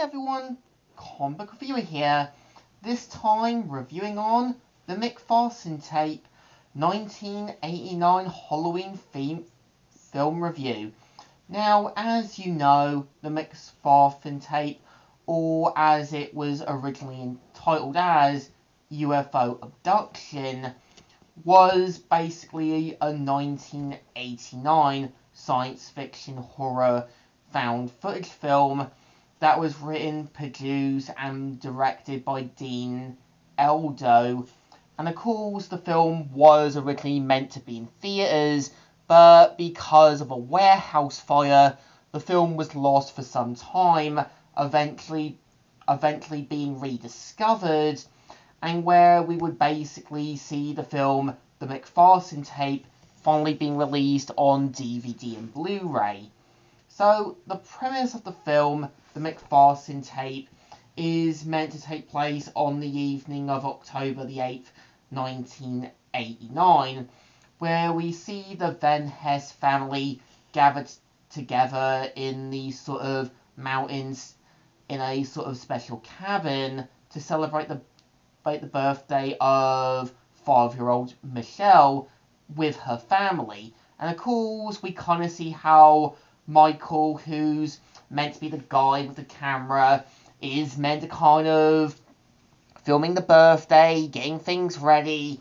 everyone, Comic Book Reviewer here, this time reviewing on the McPherson tape 1989 Halloween theme film review. Now, as you know, the McPherson tape, or as it was originally entitled as UFO Abduction, was basically a 1989 science fiction horror found footage film that was written, produced, and directed by Dean Eldo. And of course, the film was originally meant to be in theatres, but because of a warehouse fire, the film was lost for some time, eventually being rediscovered, and where we would basically see the film, the McPherson tape, finally being released on DVD and Blu-ray. So, the premise of the film, the McPherson tape, is meant to take place on the evening of October the 8th, 1989, where we see the Van Hess family gathered together in the sort of mountains in a sort of special cabin to celebrate the birthday of 5-year-old Michelle with her family. And of course, we kind of see how Michael, who's meant to be the guy with the camera, is meant to kind of filming the birthday, getting things ready,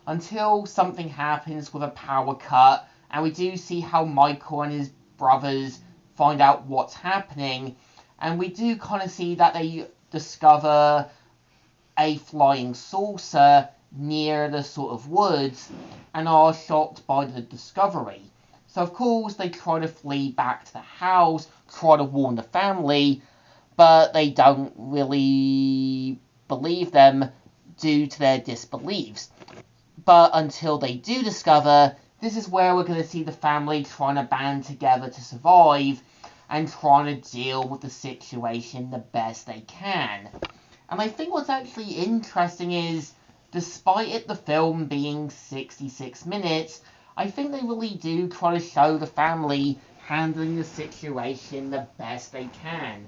until something happens with a power cut, and we do see how Michael and his brothers find out what's happening, and we do kind of see that they discover a flying saucer near the sort of woods, and are shocked by the discovery. So of course they try to flee back to the house, try to warn the family, but they don't really believe them due to their disbeliefs. But until they do discover, this is where we're going to see the family trying to band together to survive and trying to deal with the situation the best they can. And I think what's actually interesting is, despite the film being 66 minutes, I think they really do try to show the family handling the situation the best they can.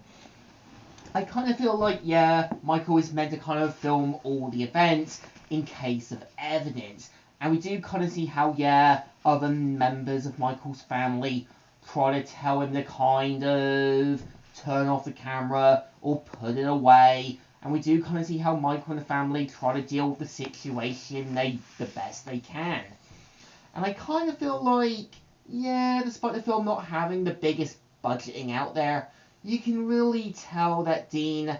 I kind of feel like, yeah, Michael is meant to kind of film all the events in case of evidence. And we do kind of see how, yeah, other members of Michael's family try to tell him to kind of turn off the camera or put it away. And we do kind of see how Michael and the family try to deal with the situation the best they can. And I kind of feel like, yeah, despite the film not having the biggest budgeting out there, you can really tell that Dean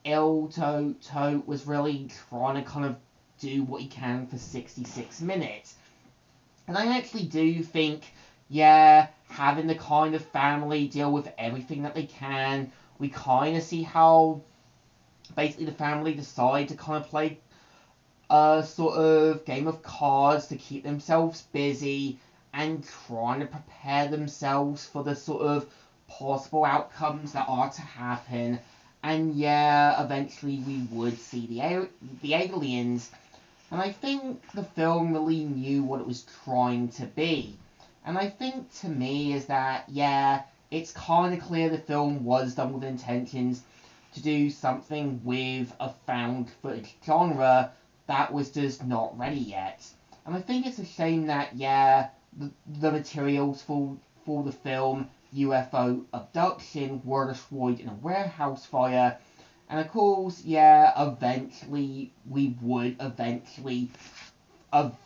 Eldo was really trying to kind of do what he can for 66 minutes. And I actually do think, yeah, having the kind of family deal with everything that they can, we kind of see how basically the family decide to kind of play a sort of game of cards to keep themselves busy and trying to prepare themselves for the sort of possible outcomes that are to happen. And yeah, eventually we would see the aliens. And I think the film really knew what it was trying to be. And I think to me is that, yeah, it's kind of clear the film was done with intentions to do something with a found footage genre that was just not ready yet. And I think it's a shame that, yeah, the materials for the film UFO Abduction were destroyed in a warehouse fire. And of course, yeah, eventually we would eventually find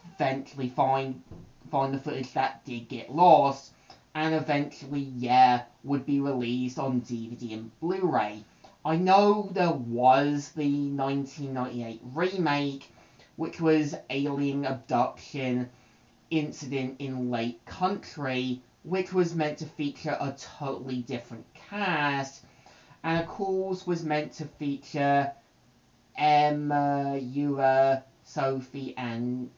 the footage that did get lost, and eventually, yeah, would be released on DVD and Blu-ray. I know there was the 1998 remake, which was Alien Abduction Incident in Lake Country, which was meant to feature a totally different cast, and of course was meant to feature Emma, Ewa, Sophie, and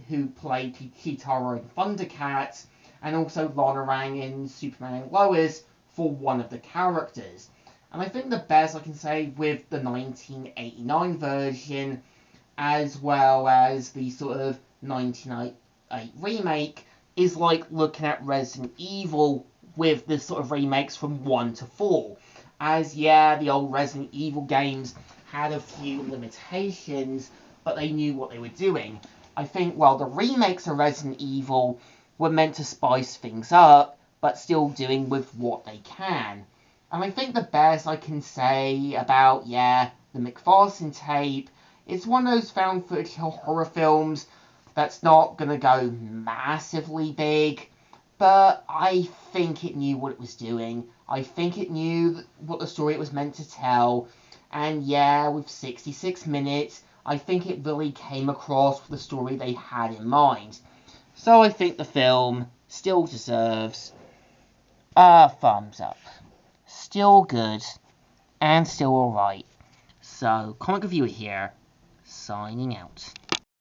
who played Kitara in Thundercats, and also Lana Rang in Superman and Lois for one of the characters. And I think the best I can say with the 1989 version, as well as the sort of 1998 remake, is like looking at Resident Evil with the sort of remakes from 1 to 4. As, yeah, the old Resident Evil games had a few limitations, but they knew what they were doing. I think, well, the remakes of Resident Evil were meant to spice things up, but still doing with what they can. And I think the best I can say about, yeah, the McPherson tape, it's one of those found footage horror films that's not gonna go massively big, but I think it knew what it was doing. I think it knew what the story it was meant to tell. And yeah, with 66 minutes, I think it really came across the story they had in mind. So I think the film still deserves a thumbs up. Still good, and still alright. So, Comic Reviewer here, signing out.